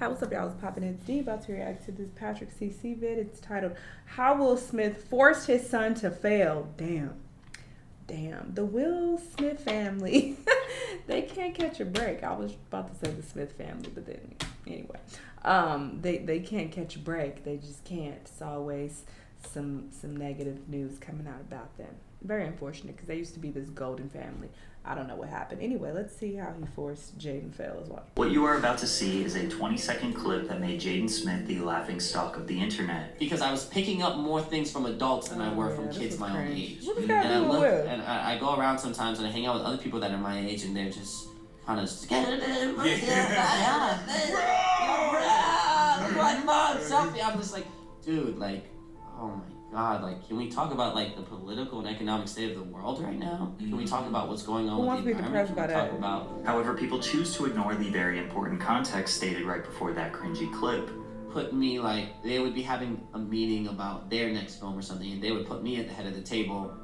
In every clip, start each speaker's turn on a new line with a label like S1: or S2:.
S1: Hi, what's up, y'all? It's Poppin' It's D. About to react to this Patrick CC vid. It's titled, How Will Smith Forced His Son to Fail? Damn. The Will Smith family, they can't catch a break. I was about to say the Smith family, but then, anyway. They can't catch a break. They just can't. It's always some negative news coming out about them. Very unfortunate, because they used to be this golden family. I don't know what happened. Anyway, let's see how he forced Jaden fail as well.
S2: What you are about to see is a 20-second clip that made Jaden Smith the laughingstock of the internet.
S3: Because I was picking up more things from adults than I were from kids my own age.
S1: And
S3: I go around sometimes and I hang out with other people that are my age and they're just kind of I'm just like, dude, like, oh my God, like, can we talk about, like, the political and economic state of the world right now? Can we talk about what's going on with the environment? Can we talk about...
S2: However, people choose to ignore the very important context stated right before that cringy clip.
S3: Put me, like, they would be having a meeting about their next film or something, and they would put me at the head of the table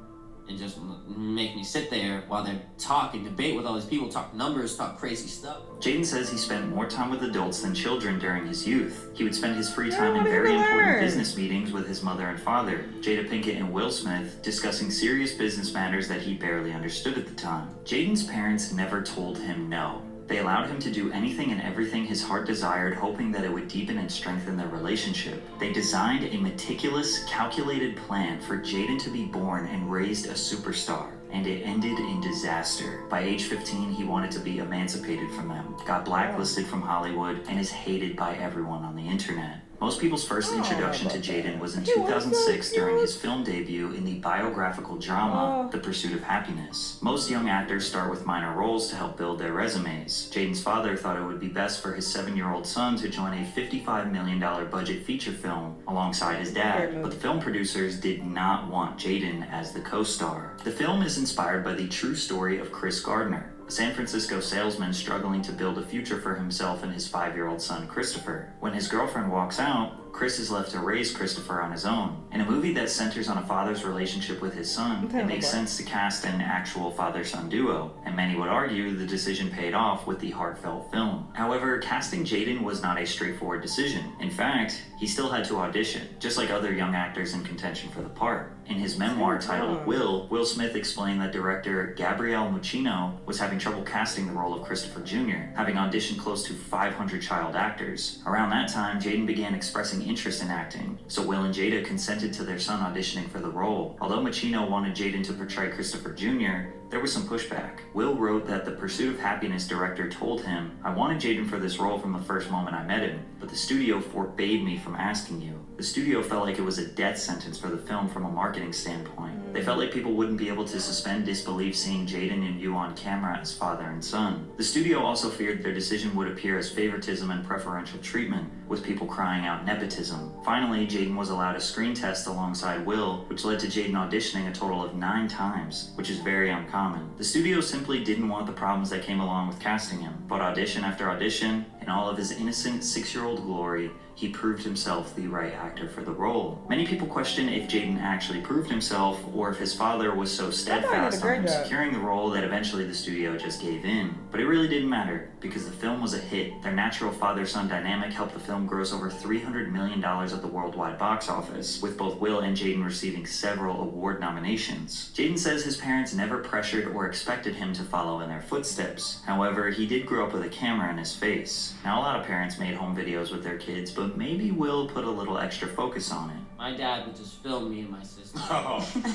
S3: and just make me sit there while they're talking, debate with all these people, talk numbers, talk crazy stuff.
S2: Jaden says he spent more time with adults than children during his youth. He would spend his free time in very important business meetings with his mother and father, Jada Pinkett and Will Smith, discussing serious business matters that he barely understood at the time. Jaden's parents never told him no. They allowed him to do anything and everything his heart desired, hoping that it would deepen and strengthen their relationship. They designed a meticulous, calculated plan for Jaden to be born and raised a superstar. And it ended in disaster. By age 15, he wanted to be emancipated from them, got blacklisted from Hollywood, and is hated by everyone on the internet. Most people's first introduction to Jaden was in 2006 during his film debut in the biographical drama, The Pursuit of Happiness. Most young actors start with minor roles to help build their resumes. Jaden's father thought it would be best for his 7-year-old son to join a $55 million budget feature film alongside his dad, but the film producers did not want Jaden as the co-star. The film is inspired by the true story of Chris Gardner, a San Francisco salesman struggling to build a future for himself and his 5-year-old son, Christopher. When his girlfriend walks out, Chris is left to raise Christopher on his own. In a movie that centers on a father's relationship with his son, it makes sense to cast an actual father-son duo, and many would argue the decision paid off with the heartfelt film. However, casting Jaden was not a straightforward decision. In fact, he still had to audition, just like other young actors in contention for the part. In his memoir titled Will Smith explained that director Gabrielle Muccino was having trouble casting the role of Christopher Jr., having auditioned close to 500 child actors. Around that time, Jaden began expressing interest in acting, so Will and Jada consented to their son auditioning for the role. Although Muccino wanted Jaden to portray Christopher Jr., there was some pushback. Will wrote that the Pursuit of Happiness director told him, "I wanted Jaden for this role from the first moment I met him, but the studio forbade me from asking you." The studio felt like it was a death sentence for the film from a marketing standpoint. They felt like people wouldn't be able to suspend disbelief seeing Jaden and you on camera as father and son. The studio also feared their decision would appear as favoritism and preferential treatment, with people crying out nepotism. Finally, Jaden was allowed a screen test alongside Will, which led to Jaden auditioning a total of 9 times, which is very uncommon. The studio simply didn't want the problems that came along with casting him, but audition after audition, in all of his innocent 6-year-old glory, he proved himself the right actor for the role. Many people question if Jaden actually proved himself, or if his father was so steadfast on him securing the role that eventually the studio just gave in. But it really didn't matter, because the film was a hit. Their natural father-son dynamic helped the film gross over $300 million at the worldwide box office, with both Will and Jaden receiving several award nominations. Jaden says his parents never pressured or expected him to follow in their footsteps. However, he did grow up with a camera in his face. Now, a lot of parents made home videos with their kids, but maybe Will put a little extra focus on it.
S3: My dad would just film me and my sister.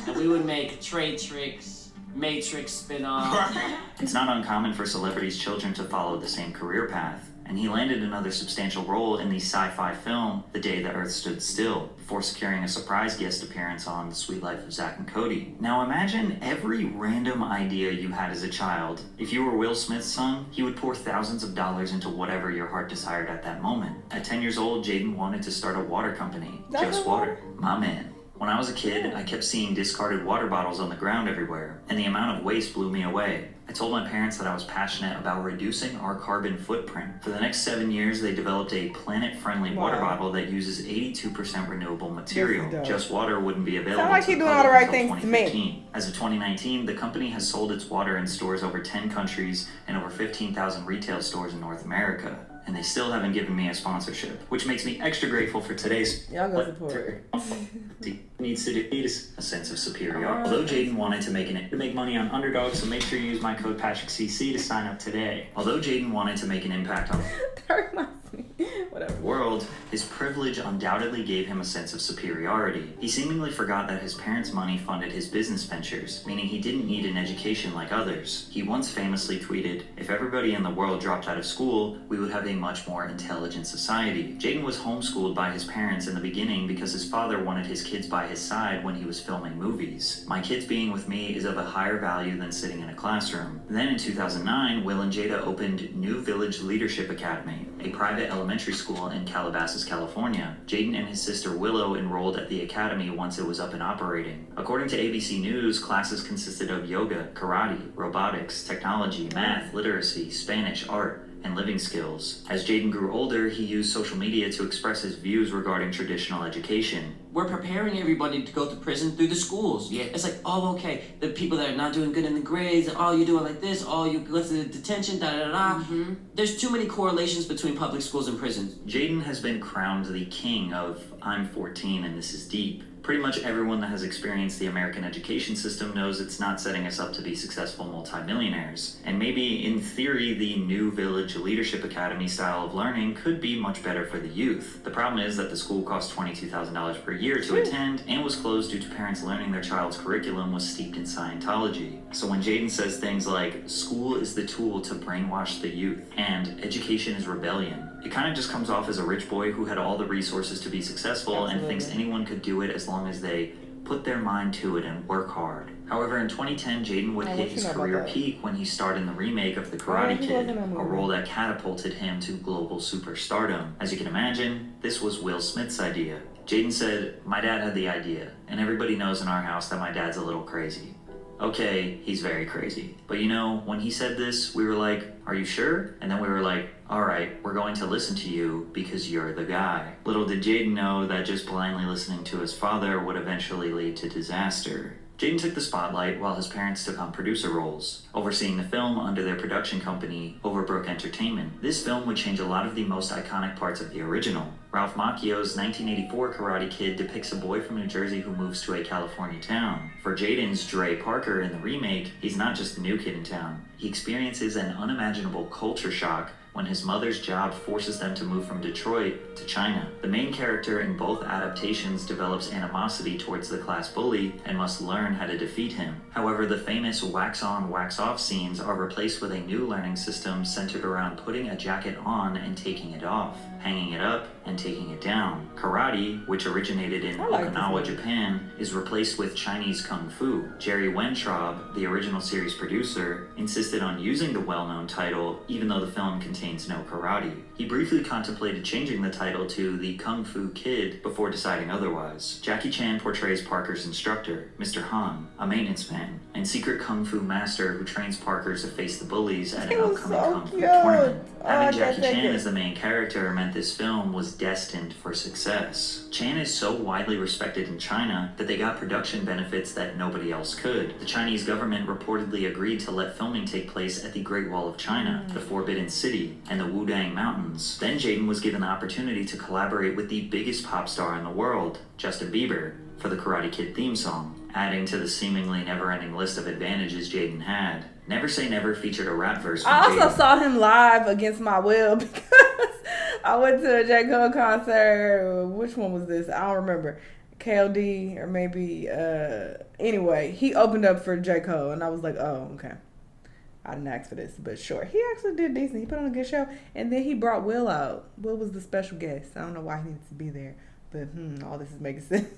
S3: And we would make trade tricks, Matrix spin-off.
S2: It's not uncommon for celebrities' children to follow the same career path, and he landed another substantial role in the sci-fi film The Day the Earth Stood Still, before securing a surprise guest appearance on The Sweet Life of Zack and Cody. Now imagine every random idea you had as a child. If you were Will Smith's son, he would pour thousands of dollars into whatever your heart desired at that moment. At 10 years old, Jaden wanted to start a water company, Just Water. My man. When I was a kid, I kept seeing discarded water bottles on the ground everywhere, and the amount of waste blew me away. I told my parents that I was passionate about reducing our carbon footprint. For the next 7 years, they developed a planet-friendly water bottle that uses 82% renewable material. Just Water wouldn't be available until 2015. As of 2019, the company has sold its water in stores over 10 countries and over 15,000 retail stores in North America. and they still haven't given me a sponsorship, which makes me extra grateful for today's.
S1: Y'all go support.
S2: Needs to do a sense of superiority. Although Jaden wanted to make money on underdogs, so make sure you use my code PatrickCC to sign up today. Although Jaden wanted to make an impact on
S1: That reminds me. Whatever.
S2: the world, his privilege undoubtedly gave him a sense of superiority. He seemingly forgot that his parents' money funded his business ventures, meaning he didn't need an education like others. He once famously tweeted, "If everybody in the world dropped out of school, we would have a much more intelligent society." Jaden was homeschooled by his parents in the beginning because his father wanted his kids by his side when he was filming movies. "My kids being with me is of a higher value than sitting in a classroom." Then in 2009, Will and Jada opened New Village Leadership Academy, a private elementary school in Calabasas, California. Jaden and his sister Willow enrolled at the academy once it was up and operating. According to ABC News, classes consisted of yoga, karate, robotics, technology, math, literacy, Spanish, art, and living skills. As Jaden grew older, he used social media to express his views regarding traditional education.
S3: We're preparing everybody to go to prison through the schools. Yeah. It's like, oh, okay, the people that are not doing good in the grades, oh, you do it like this, oh, you go to the detention, da-da-da-da.
S1: Mm-hmm.
S3: There's too many correlations between public schools and prisons.
S2: Jaden has been crowned the king of "I'm 14 and this is deep." Pretty much everyone that has experienced the American education system knows it's not setting us up to be successful multimillionaires. And maybe, in theory, the New Village Leadership Academy style of learning could be much better for the youth. The problem is that the school cost $22,000 per year to attend and was closed due to parents learning their child's curriculum was steeped in Scientology. So when Jaden says things like, "School is the tool to brainwash the youth," and "Education is rebellion," it kind of just comes off as a rich boy who had all the resources to be successful and thinks anyone could do it as long as they put their mind to it and work hard. However, in 2010, Jaden would hit his career peak when he starred in the remake of The Karate Kid, a role that catapulted him to global superstardom. As you can imagine, this was Will Smith's idea. Jaden said, "My dad had the idea, and everybody knows in our house that my dad's a little crazy." Okay, he's very crazy. But you know, when he said this, we were like, "Are you sure?" And then we were like, "Alright, we're going to listen to you because you're the guy." Little did Jaden know that just blindly listening to his father would eventually lead to disaster. Jaden took the spotlight while his parents took on producer roles, overseeing the film under their production company, Overbrook Entertainment. This film would change a lot of the most iconic parts of the original. Ralph Macchio's 1984 Karate Kid depicts a boy from New Jersey who moves to a California town. For Jaden's Dre Parker in the remake, he's not just the new kid in town. He experiences an unimaginable culture shock when his mother's job forces them to move from Detroit to China. The main character in both adaptations develops animosity towards the class bully and must learn how to defeat him. However, the famous wax-on, wax-off scenes are replaced with a new learning system centered around putting a jacket on and taking it off, hanging it up and taking it down. Karate, which originated in Okinawa, Japan, is replaced with Chinese Kung Fu. Jerry Weintraub, the original series producer, insisted on using the well-known title even though the film contains no karate. He briefly contemplated changing the title to The Kung Fu Kid before deciding otherwise. Jackie Chan portrays Parker's instructor, Mr. Han, a maintenance man, and secret Kung Fu master who trains Parker to face the bullies at an upcoming Kung Fu tournament. Having Jackie Chan as the main character meant this film was destined for success. Chan is so widely respected in China that they got production benefits that nobody else could. The Chinese government reportedly agreed to let filming take place at the Great Wall of China, the Forbidden City, and the Wudang Mountains. Then Jaden was given the opportunity to collaborate with the biggest pop star in the world, Justin Bieber, for the Karate Kid theme song, adding to the seemingly never-ending list of advantages Jaden had. Never Say Never featured a rap verse from
S1: I also
S2: Jaden.
S1: saw him live against my will because I went to a J. Cole concert. Which one was this? I don't remember. KLD or maybe, anyway, he opened up for J. Cole and I was like, oh, okay. I didn't ask for this, but sure. He actually did decent. He put on a good show. And then he brought Will out. Will was the special guest. I don't know why he needs to be there. But all this is making sense.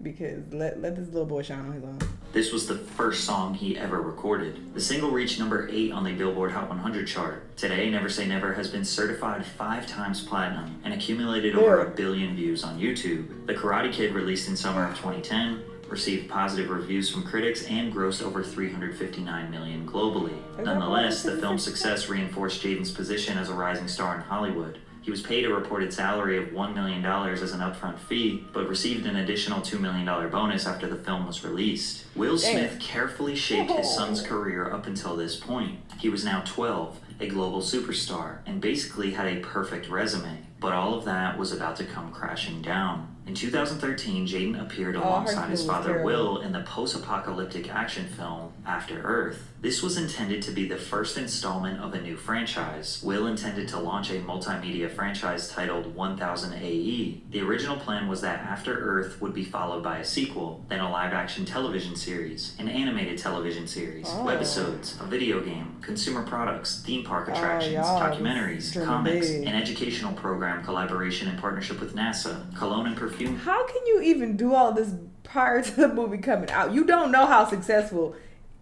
S1: Because let this little boy shine on his own.
S2: This was the first song he ever recorded. The single reached number 8 on the Billboard Hot 100 chart. Today, Never Say Never has been certified 5 times platinum and accumulated over 1 billion views on YouTube. The Karate Kid, released in summer of 2010, received positive reviews from critics and grossed over $359 million globally. Nonetheless, the film's success reinforced Jaden's position as a rising star in Hollywood. He He was paid a reported salary of $1 million as an upfront fee, but received an additional $2 million bonus after the film was released. Will Smith carefully shaped his son's career up until this point. He was now 12, a global superstar, and basically had a perfect resume. But all of that was about to come crashing down. In 2013, Jaden appeared alongside his father Will in the post-apocalyptic action film After Earth. This was intended to be the first installment of a new franchise. Will intended to launch a multimedia franchise titled 1000 AE. The original plan was that After Earth would be followed by a sequel, then a live-action television series, an animated television series, webisodes, a video game, consumer products, theme park attractions, documentaries, comics, an educational program collaboration in partnership with NASA, cologne and perfume.
S1: How can you even do all this prior to the movie coming out? You don't know how successful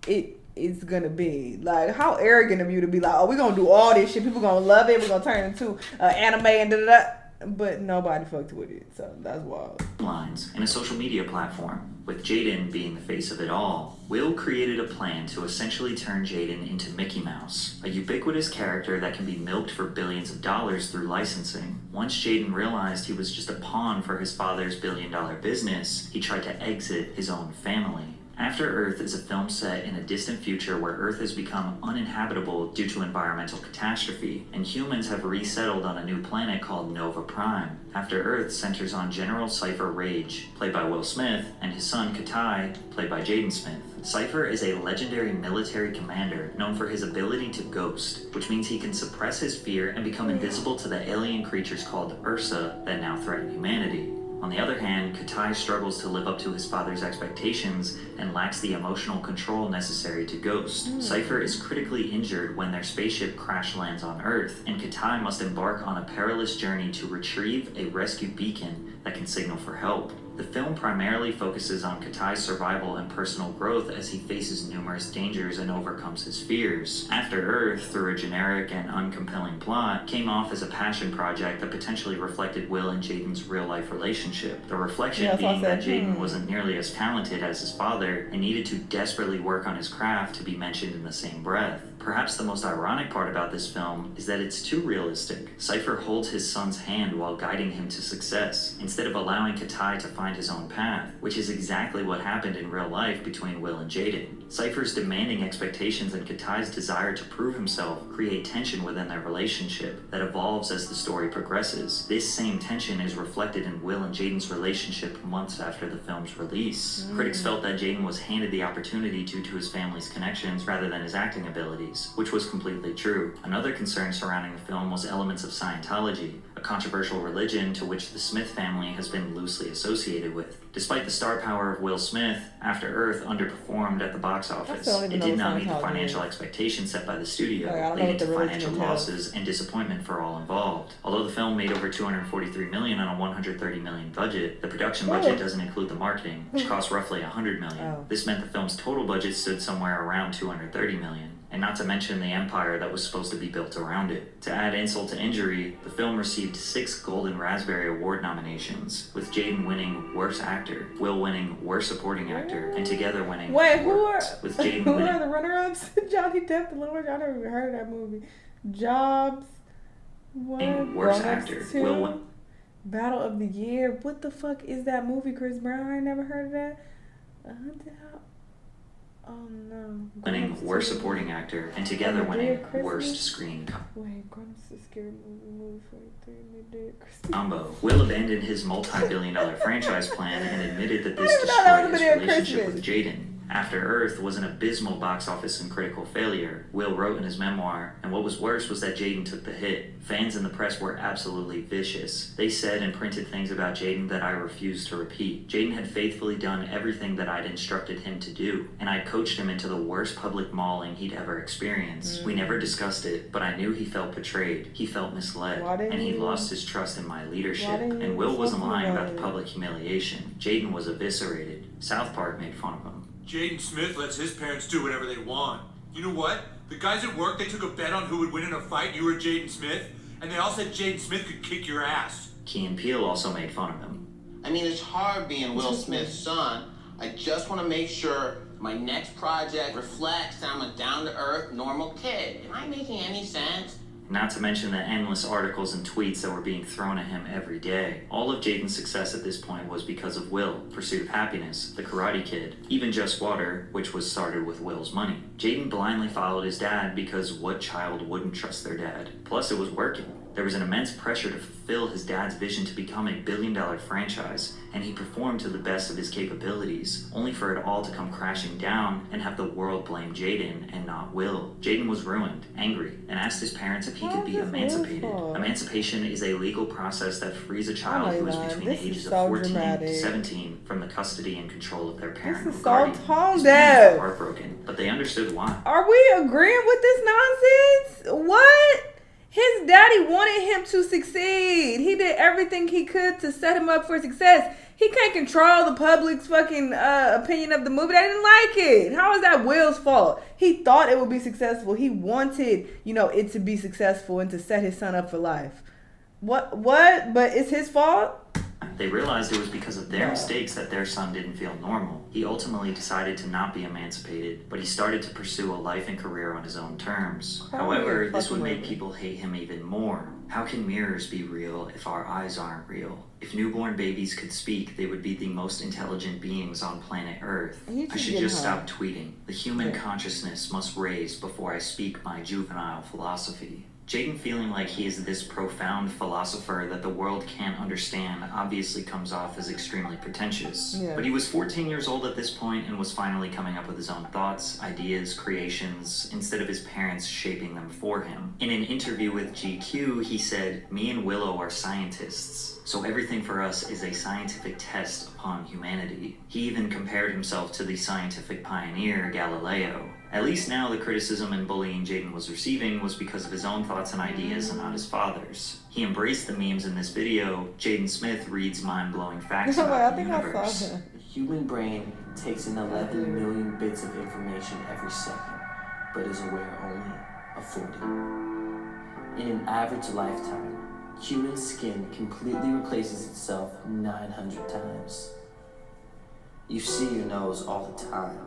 S1: it is gonna be. Like, how arrogant of you to be like, oh, we're gonna do all this shit, people gonna love it, we're gonna turn it into anime and da-da-da. But nobody fucked with it, so that's wild.
S2: Lines and a social media platform, with Jaden being the face of it all. Will created a plan to essentially turn Jaden into Mickey Mouse, a ubiquitous character that can be milked for billions of dollars through licensing. Once Jaden realized he was just a pawn for his father's billion-dollar business, he tried to exit his own family. After Earth is a film set in a distant future where Earth has become uninhabitable due to environmental catastrophe, and humans have resettled on a new planet called Nova Prime. After Earth centers on General Cypher Rage, played by Will Smith, and his son Katai, played by Jaden Smith. Cypher is a legendary military commander known for his ability to ghost, which means he can suppress his fear and become invisible to the alien creatures called Ursa that now threaten humanity. On the other hand, Katai struggles to live up to his father's expectations and lacks the emotional control necessary to ghost. Cypher is critically injured when their spaceship crash lands on Earth, and Katai must embark on a perilous journey to retrieve a rescue beacon that can signal for help. The film primarily focuses on Katai's survival and personal growth as he faces numerous dangers and overcomes his fears. After Earth, through a generic and uncompelling plot, came off as a passion project that potentially reflected Will and Jaden's real-life relationship. The reflection being that Jaden wasn't nearly as talented as his father and needed to desperately work on his craft to be mentioned in the same breath. Perhaps the most ironic part about this film is that it's too realistic. Cypher holds his son's hand while guiding him to success, instead of allowing Katai to find his own path, which is exactly what happened in real life between Will and Jaden. Cypher's demanding expectations and Katai's desire to prove himself create tension within their relationship that evolves as the story progresses. This same tension is reflected in Will and Jaden's relationship months after the film's release. Critics felt that Jaden was handed the opportunity due to his family's connections rather than his acting abilities, which was completely true. Another concern surrounding the film was elements of Scientology, a controversial religion to which the Smith family has been loosely associated with. Despite the star power of Will Smith, After Earth underperformed at the box office. It did not meet the financial expectations set by the studio, leading to financial losses and disappointment for all involved. Although the film made over $243 million on a $130 million budget, the production budget doesn't include the marketing, which cost roughly $100 million. This meant the film's total budget stood somewhere around $230 million. And not to mention the empire that was supposed to be built around it. To add insult to injury, the film received 6 Golden Raspberry Award nominations, with Jaden winning Worst Actor, Will winning Worst Supporting Actor, and together winning
S1: with Jaden
S2: winning.
S1: Who are the runner-ups? Johnny Depp and Lord. I never even heard of that movie. Jobs. What?
S2: Worst Actor. Will win.
S1: Battle of the Year. What the fuck is that movie, Chris Brown? I never heard of that. Oh no.
S2: Winning Worst Supporting Actor, and together winning Worst Screen
S1: Wait, Grump's a scary movie 43
S2: combo. Will abandoned his multi-billion-dollar franchise plan and admitted that this destroyed his relationship with Jaden. After Earth was an abysmal box office and critical failure, Will wrote in his memoir, and what was worse was that Jaden took the hit. Fans and the press were absolutely vicious. They said and printed things about Jaden that I refused to repeat. Jaden had faithfully done everything that I'd instructed him to do, and I coached him into the worst public mauling he'd ever experienced. We never discussed it, but I knew he felt betrayed. He felt misled, and he lost his trust in my leadership. And Will wasn't lying about the public humiliation. Jaden was eviscerated. South Park made fun of him.
S4: Jaden Smith lets his parents do whatever they want. You know what? The guys at work, they took a bet on who would win in a fight, you or Jaden Smith, and they all said Jaden Smith could kick your ass.
S2: Key and Peele also made fun of him.
S5: I mean, it's hard being Will Smith's son. I just want to make sure my next project reflects that I'm a down-to-earth, normal kid. Am I making any sense?
S2: Not to mention the endless articles and tweets that were being thrown at him every day. All of Jaden's success at this point was because of Will, Pursuit of Happiness, The Karate Kid, even Just Water, which was started with Will's money. Jaden blindly followed his dad because what child wouldn't trust their dad? Plus, it was working. There was an immense pressure to fulfill his dad's vision to become a billion-dollar franchise, and he performed to the best of his capabilities, only for it all to come crashing down and have the world blame Jaden and not Will. Jaden was ruined, angry, and asked his parents if he could be emancipated. Emancipation is a legal process that frees a child who is between the ages of 14 to 17 from the custody and control of their parent or guardian. His parents were heartbroken, but they understood why.
S1: Are we agreeing with this nonsense? What? His daddy wanted him to succeed. He did everything he could to set him up for success. He can't control the public's fucking opinion of the movie. They didn't like it. How is that Will's fault? He thought it would be successful. He wanted, it to be successful and to set his son up for life. What? But it's his fault?
S2: They realized it was because of their mistakes that their son didn't feel normal. He ultimately decided to not be emancipated, but he started to pursue a life and career on his own terms. However, this would make people hate him even more. How can mirrors be real if our eyes aren't real? If newborn babies could speak, they would be the most intelligent beings on planet Earth. I should just stop tweeting. The human consciousness must raise before I speak my juvenile philosophy. Jaden feeling like he is this profound philosopher that the world can't understand obviously comes off as extremely pretentious. But he was 14 years old at this point and was finally coming up with his own thoughts, ideas, creations, instead of his parents shaping them for him. In an interview with GQ, he said, "Me and Willow are scientists, so everything for us is a scientific test upon humanity." He even compared himself to the scientific pioneer Galileo. At least now the criticism and bullying Jaden was receiving was because of his own thoughts and ideas and not his father's. He embraced the memes in this video. Jaden Smith reads mind-blowing facts about the universe.
S6: The human brain takes in 11 million bits of information every second, but is aware only of 40. In an average lifetime, human skin completely replaces itself 900 times. You see your nose all the time.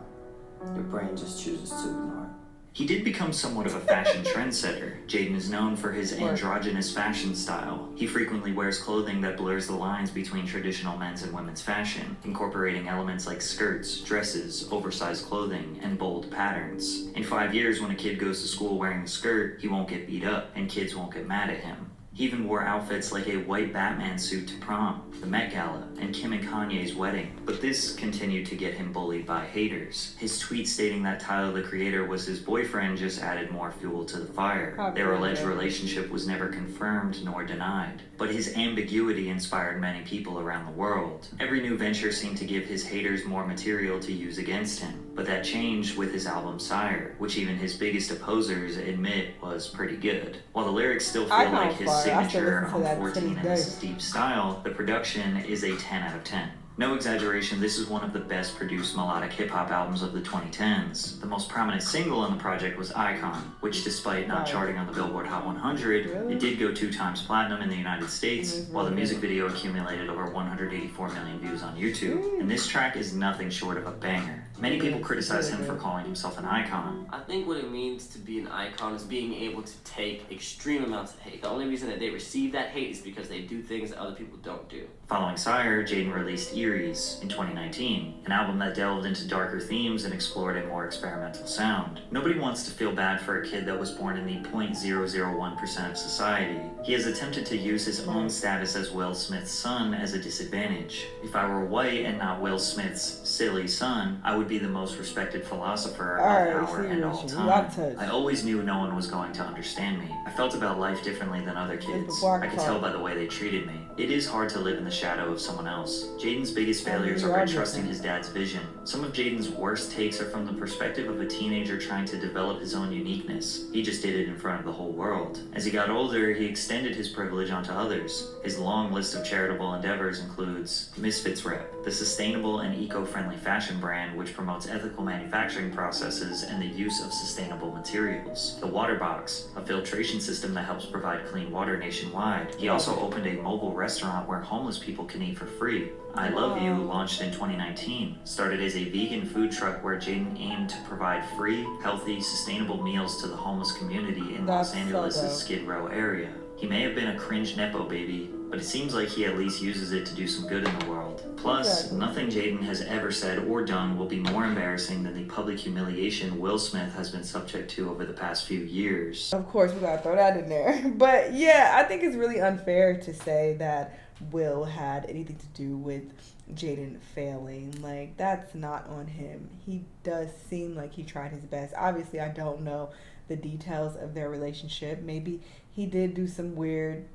S6: Your brain just chooses to ignore it.
S2: He did become somewhat of a fashion trendsetter. Jaden is known for his androgynous fashion style. He frequently wears clothing that blurs the lines between traditional men's and women's fashion, incorporating elements like skirts, dresses, oversized clothing, and bold patterns. In 5 years, when a kid goes to school wearing a skirt, he won't get beat up, and kids won't get mad at him. He even wore outfits like a white Batman suit to prom, the Met Gala, and Kim and Kanye's wedding. But this continued to get him bullied by haters. His tweet stating that Tyler, the Creator, was his boyfriend just added more fuel to the fire. Their alleged relationship was never confirmed nor denied. But his ambiguity inspired many people around the world. Every new venture seemed to give his haters more material to use against him. But that changed with his album Sire, which even his biggest opposers admit was pretty good. While the lyrics still feel like his signature on 14 and This Is Deep style, the production is a 10 out of 10. No exaggeration, this is one of the best produced melodic hip-hop albums of the 2010s. The most prominent single on the project was Icon, which despite not charting on the Billboard Hot 100, it did go 2 times platinum in the United States, while the music video accumulated over 184 million views on YouTube. And this track is nothing short of a banger. Many people criticize him for calling himself an icon.
S3: I think what it means to be an icon is being able to take extreme amounts of hate. The only reason that they receive that hate is because they do things that other people don't do.
S2: Following Sire, Jaden released Eerie's in 2019, an album that delved into darker themes and explored a more experimental sound. Nobody wants to feel bad for a kid that was born in the 0.001% of society. He has attempted to use his own status as Will Smith's son as a disadvantage. If I were white and not Will Smith's silly son, I would be the most respected philosopher of our and all time. I always knew no one was going to understand me. I felt about life differently than other kids. I could tell by the way they treated me. It is hard to live in the shadow of someone else. Jaden's biggest failures are by trusting his dad's vision. Some of Jaden's worst takes are from the perspective of a teenager trying to develop his own uniqueness. He just did it in front of the whole world. As he got older, he extended his privilege onto others. His long list of charitable endeavors includes Misfits Rep, the sustainable and eco-friendly fashion brand which promotes ethical manufacturing processes and the use of sustainable materials. The Water Box, a filtration system that helps provide clean water nationwide. He also opened a mobile restaurant where homeless people can eat for free. I Love You, launched in 2019, started as a vegan food truck where Jaden aimed to provide free, healthy, sustainable meals to the homeless community in Los Angeles' Skid Row area. He may have been a cringe Nepo baby, but it seems like he at least uses it to do some good in the world. Plus, nothing Jaden has ever said or done will be more embarrassing than the public humiliation Will Smith has been subject to over the past few years.
S1: Of course, we gotta throw that in there. But yeah, I think it's really unfair to say that Will had anything to do with Jaden failing. Like, that's not on him. He does seem like he tried his best. Obviously, I don't know the details of their relationship. Maybe he did do some weird,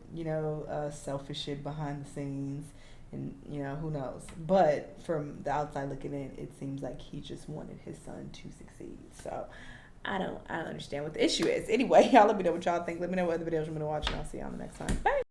S1: selfish shit behind the scenes, and who knows. But from the outside looking in, it seems like he just wanted his son to succeed. So I don't understand what the issue is. Anyway, y'all let me know what y'all think. Let me know what other videos you want me to watch, and I'll see y'all the next time. Bye.